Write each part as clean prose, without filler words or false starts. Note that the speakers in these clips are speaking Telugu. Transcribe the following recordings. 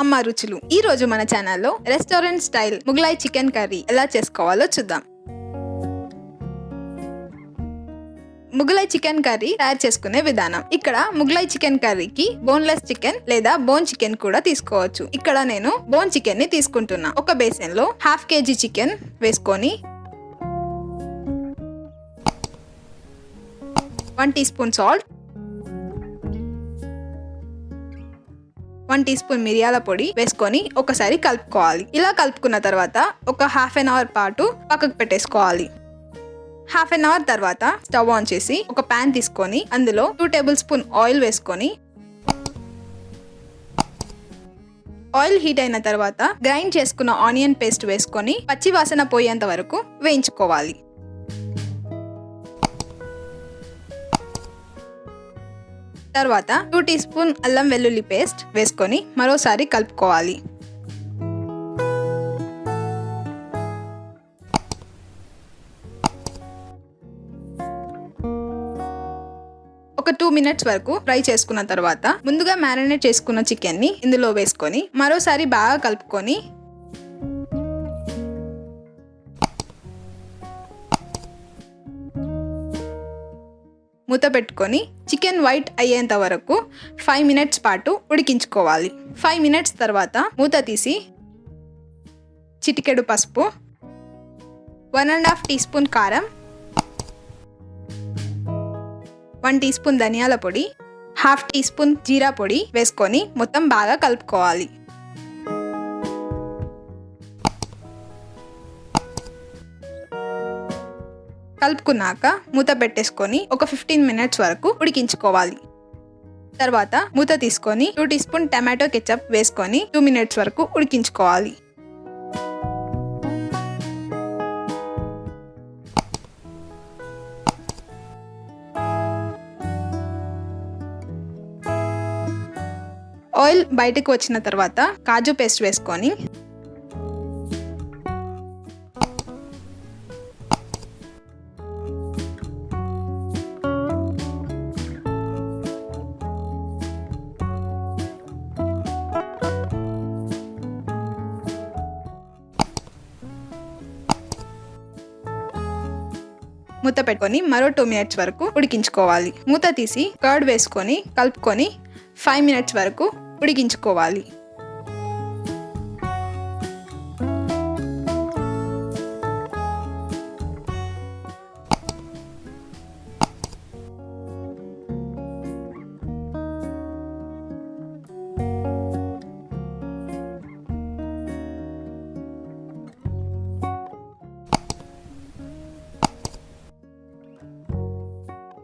అమ్మ రుచులు. ఈ రోజు మన ఛానల్లో restaurant style Mughlai chicken curry ఎలా చేసుకోవాలో చూద్దాం. ముగ్లాయ్ చికెన్ కర్రీ తయారు చేసుకునే విధానం. ఇక్కడ ముగ్లాయ్ చికెన్ కర్రీకి బోన్లెస్ చికెన్ లేదా బోన్ చికెన్ కూడా తీసుకోవచ్చు. ఇక్కడ నేను బోన్ చికెన్ ని తీసుకుంటున్నా. ఒక బేసిన్ లో 1/2 kg చికెన్ వేసుకొని 1 teaspoon salt, 1 teaspoon మిరియాల పొడి వేసుకొని ఒకసారి కలుపుకోవాలి. ఇలా కలుపుకున్న తర్వాత ఒక 1/2 an hour పాటు పక్కకు పెట్టేసుకోవాలి. 1/2 an hour తర్వాత స్టవ్ ఆన్ చేసి ఒక పాన్ తీసుకొని అందులో 2 టేబుల్ స్పూన్ ఆయిల్ వేసుకొని ఆయిల్ హీట్ అయిన తర్వాత గ్రైండ్ చేసుకున్న ఆనియన్ పేస్ట్ వేసుకొని పచ్చి వాసన పోయేంత వరకు వేయించుకోవాలి. తర్వాత 2 టీ స్పూన్ అల్లం వెల్లుల్లి పేస్ట్ వేసుకొని మరోసారి కలుపుకోవాలి. ఒక 2 minutes వరకు ఫ్రై చేసుకున్న తర్వాత ముందుగా మ్యారినేట్ చేసుకున్న చికెన్ ని ఇందులో వేసుకొని మరోసారి బాగా కలుపుకొని మూత పెట్టుకొని చికెన్ వైట్ అయ్యేంత వరకు 5 minutes పాటు ఉడికించుకోవాలి. 5 minutes తర్వాత మూత తీసి చిటికెడు పసుపు, 1.5 టీ స్పూన్ కారం, 1 టీ స్పూన్ ధనియాల పొడి, 1/2 టీ స్పూన్ జీరా పొడి వేసుకొని మొత్తం బాగా కలుపుకోవాలి. కలుపుకున్నాక మూత పెట్టేసుకొని ఒక 15 minutes వరకు ఉడికించుకోవాలి. తర్వాత మూత తీసుకొని 2 టీ స్పూన్ టమాటో కెచప్ వేసుకొని 2 minutes వరకు ఉడికించుకోవాలి. ఆయిల్ బయటకు వచ్చిన తర్వాత కాజు పేస్ట్ వేసుకొని మూత పెట్టుకొని మరో 2 minutes వరకు ఉడికించుకోవాలి. మూత తీసి కర్డ్ వేసుకొని కలుపుకొని 5 minutes వరకు ఉడికించుకోవాలి.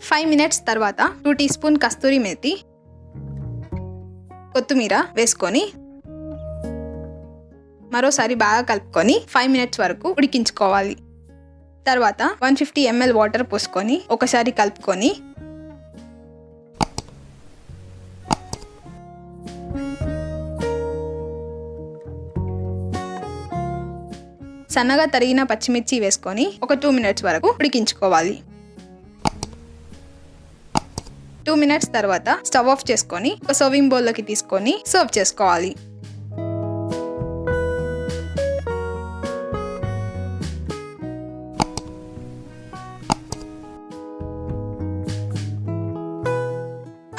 ఫైవ్ మినిట్స్ తర్వాత 2 టీ స్పూన్ కస్తూరి మేతి, కొత్తిమీర వేసుకొని మరోసారి బాగా కలుపుకొని 5 minutes వరకు ఉడికించుకోవాలి. తర్వాత 150 ml వాటర్ పోసుకొని ఒకసారి కలుపుకొని సన్నగా తరిగిన పచ్చిమిర్చి వేసుకొని ఒక 2 minutes వరకు ఉడికించుకోవాలి. 2 minutes తర్వాత స్టవ్ ఆఫ్ చేసుకొని ఒక సర్వింగ్ బౌల్లోకి తీసుకొని సర్వ్ చేసుకోవాలి.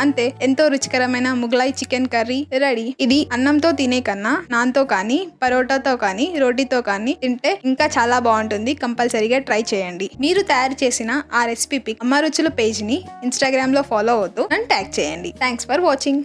అంతే, ఎంతో రుచికరమైన ముగ్లాయ్ చికెన్ కర్రీ రెడీ. ఇది అన్నంతో తినే కన్నా నాన్తో కానీ, పరోటాతో కానీ, రోటీతో కానీ తింటే ఇంకా చాలా బాగుంటుంది. కంపల్సరీగా ట్రై చేయండి. మీరు తయారు చేసిన ఆ రెసిపీ పిక్ అమ్మ రుచులు పేజ్ ని ఇన్స్టాగ్రామ్ లో ఫాలో అవుతూ నన్ను ట్యాగ్ చేయండి. Thanks for watching.